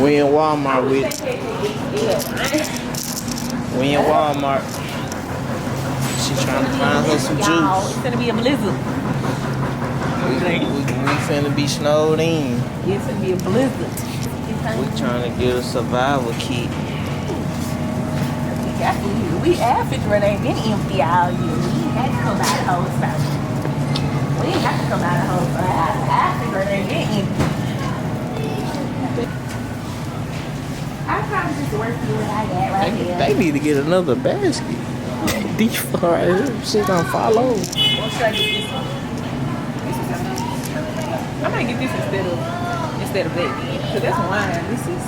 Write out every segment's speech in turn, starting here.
We in Walmart with it. We in Walmart. She trying to find her some juice. It's gonna be a blizzard. We finna be snowed in. It's gonna be a blizzard. We trying to get a survival kit. We air refrigerator ain't been empty all year. We ain't had to come out the whole spot. We ain't have to come out the whole spot. Our refrigerator ain't been empty. I probably just work through what I got right here. They need to get another basket. Deep fry right here. Shit don't follow. What should I get this one? I might get this instead of that. Because that's wine. This is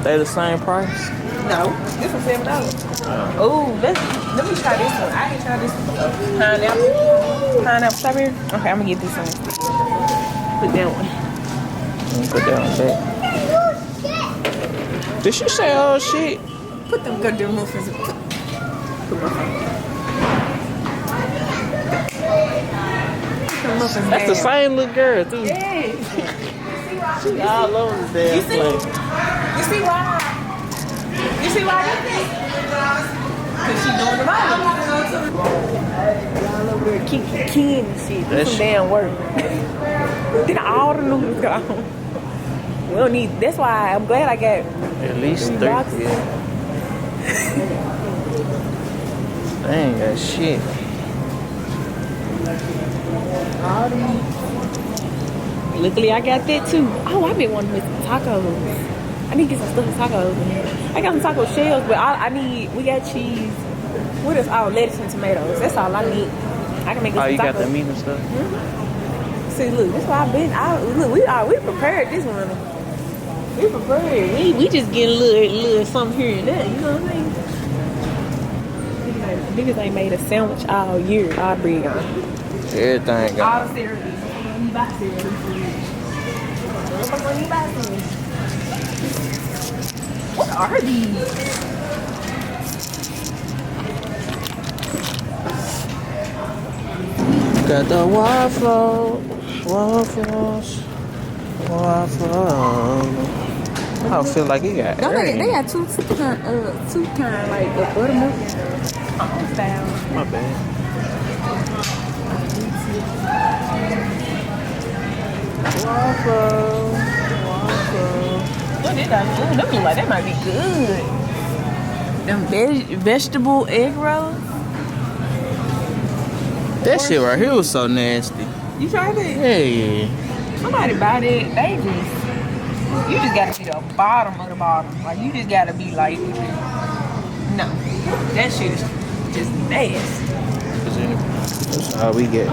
They the same price? no. This one's $7. Oh, let me try this one. I ain't tried this one before. Pineapple strawberry. Okay, I'm gonna get this one instead. Put that one. Put that one back. Did she say oh shit? Put them goddamn muffins. Put muffins That's the same little girl too. Yes. She all over the damn place. You see why? You see why? Because she doing the bottom. Y'all over there kicking and shit. Do some damn work. Then all the noodles gone. We don't need. That's why I'm glad I got at least 3 boxes. Yeah. They ain't got shit. All the meat. Luckily, I got that too. Oh, I've been wanting to make some tacos. I need to get some stuff for tacos in here. I got some taco shells, but I need. We got cheese. What is all lettuce and tomatoes? That's all I need. I can make. Oh, you tacos. got the meat and stuff. See, look, that's why I've been. We prepared this one. We prepared. We just getting a little something here and there. You know what I mean? Niggas ain't made a sandwich all year. All bread gone. Everything got. All the cereal. You buy cereal. When you buy cereal. What are these? Got the waffles. I don't feel like he got. No, they got two kind like the buttermilk style. My bad. Waffle. What did I do? Them look like that might be good. Them vegetable egg rolls. That shit right here was so nasty. You tried it? Hey. Somebody buy that. They just. You just gotta be the bottom of the bottom. Like you just gotta be like. No, that shit is just nasty. That's all we get.